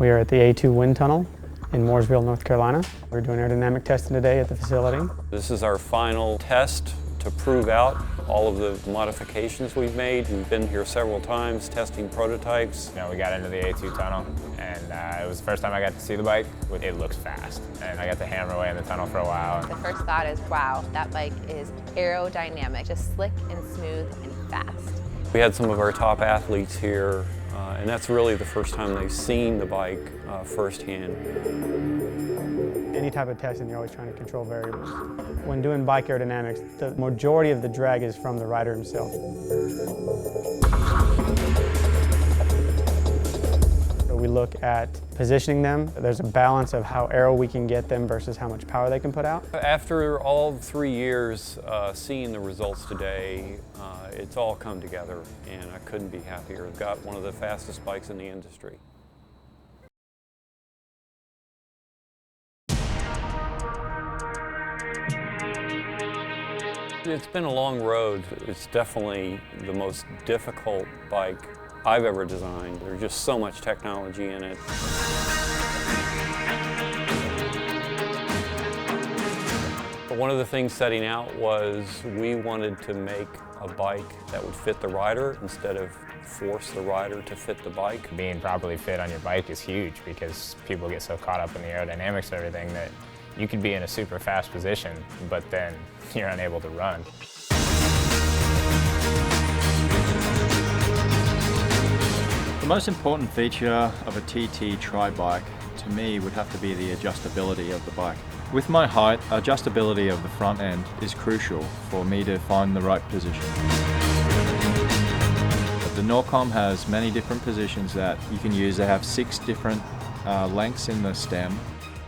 We are at the A2 wind tunnel in Mooresville, North Carolina. We're doing aerodynamic testing today at the facility. This is our final test to prove out all of the modifications we've made. We've been here several times testing prototypes. You know, we got into the A2 tunnel, and it was the first time I got to see the bike. It looks fast, and I got to hammer away in the tunnel for a while. The first thought is, wow, that bike is aerodynamic, just slick and smooth and fast. We had some of our top athletes here, and that's really the first time they've seen the bike firsthand. Any type of testing, you're always trying to control variables. When doing bike aerodynamics, the majority of the drag is from the rider himself. So we look at positioning them. There's a balance of how aero we can get them versus how much power they can put out. After all 3 years seeing the results today, it's all come together, and I couldn't be happier. We've got one of the fastest bikes in the industry. It's been a long road. It's definitely the most difficult bike I've ever designed. There's just so much technology in it. But one of the things setting out was we wanted to make a bike that would fit the rider instead of force the rider to fit the bike. Being properly fit on your bike is huge because people get so caught up in the aerodynamics and everything that you could be in a super fast position, but then you're unable to run. The most important feature of a TT tri-bike to me would have to be the adjustability of the bike. With my height, adjustability of the front end is crucial for me to find the right position. The Norcom has many different positions that you can use. They have 6 different lengths in the stem,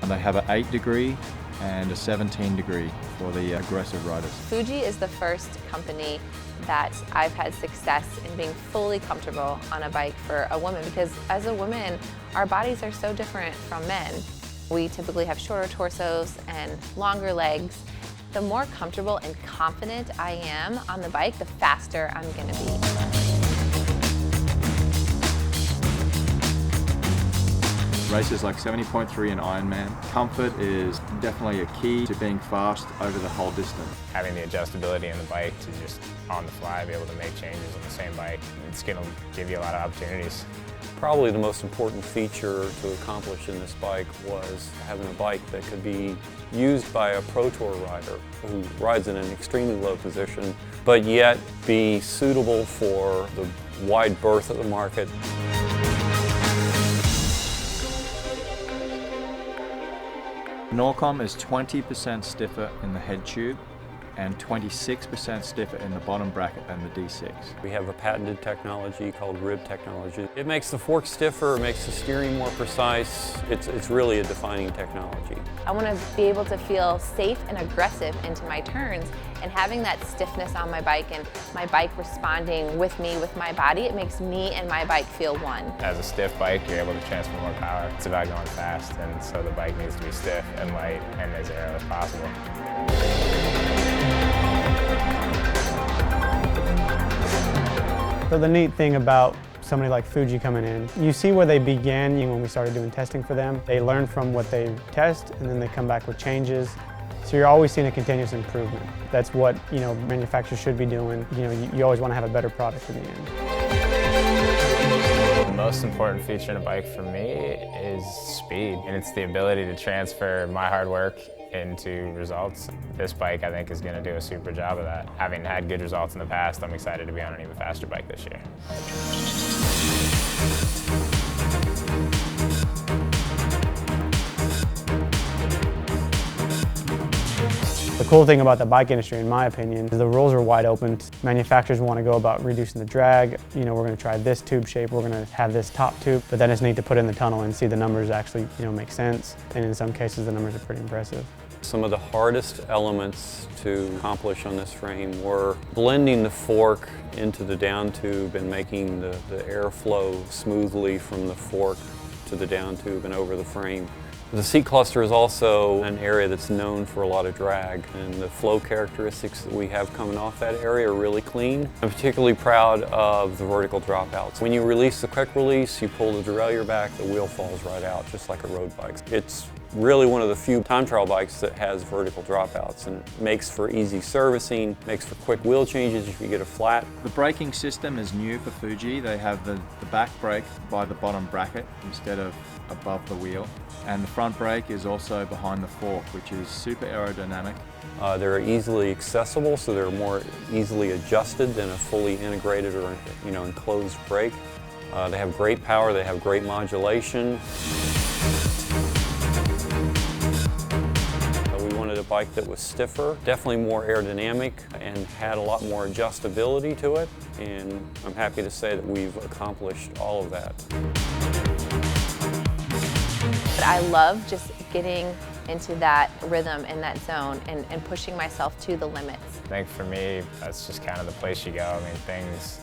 and they have an 8-degree and a 17-degree for the aggressive riders. Fuji is the first company that I've had success in being fully comfortable on a bike for a woman, because as a woman, our bodies are so different from men. We typically have shorter torsos and longer legs. The more comfortable and confident I am on the bike, the faster I'm gonna be. Races like 70.3 and Ironman, comfort is definitely a key to being fast over the whole distance. Having the adjustability in the bike to just on the fly be able to make changes on the same bike, it's going to give you a lot of opportunities. Probably the most important feature to accomplish in this bike was having a bike that could be used by a Pro Tour rider who rides in an extremely low position, but yet be suitable for the wide berth of the market. Norcom is 20% stiffer in the head tube and 26% stiffer in the bottom bracket than the D6. We have a patented technology called rib technology. It makes the fork stiffer, it makes the steering more precise. It's really a defining technology. I want to be able to feel safe and aggressive into my turns, and having that stiffness on my bike and my bike responding with me, with my body, it makes me and my bike feel one. As a stiff bike, you're able to transfer more power. It's about going fast, and so the bike needs to be stiff and light and as aero as possible. So the neat thing about somebody like Fuji coming in, you see where they began when we started doing testing for them. They learn from what they test, and then they come back with changes. So you're always seeing a continuous improvement. That's what manufacturers should be doing. You always want to have a better product in the end. The most important feature in a bike for me is speed, and it's the ability to transfer my hard work into results. This bike, I think, is going to do a super job of that. Having had good results in the past, I'm excited to be on an even faster bike this year. The cool thing about the bike industry, in my opinion, is the rules are wide open. Manufacturers want to go about reducing the drag. We're going to try this tube shape, we're going to have this top tube, but then it's neat to put in the tunnel and see the numbers actually make sense. And in some cases, the numbers are pretty impressive. Some of the hardest elements to accomplish on this frame were blending the fork into the down tube and making the air flow smoothly from the fork to the down tube and over the frame. The seat cluster is also an area that's known for a lot of drag, and the flow characteristics that we have coming off that area are really clean. I'm particularly proud of the vertical dropouts. When you release the quick release, you pull the derailleur back, the wheel falls right out, just like a road bike. It's really one of the few time trial bikes that has vertical dropouts, and it makes for easy servicing, makes for quick wheel changes if you get a flat. The braking system is new for Fuji. They have the back brake by the bottom bracket instead of above the wheel. And the front brake is also behind the fork, which is super aerodynamic. They're easily accessible, so they're more easily adjusted than a fully integrated or enclosed brake. They have great power, they have great modulation. We wanted a bike that was stiffer, definitely more aerodynamic, and had a lot more adjustability to it. And I'm happy to say that we've accomplished all of that. But I love just getting into that rhythm and that zone and pushing myself to the limits. I think for me, that's just kind of the place you go. I mean, things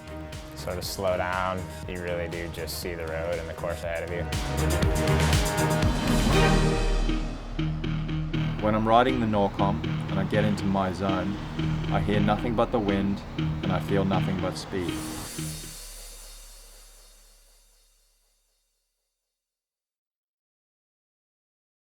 sort of slow down. You really do just see the road and the course ahead of you. When I'm riding the Norcom and I get into my zone, I hear nothing but the wind and I feel nothing but speed.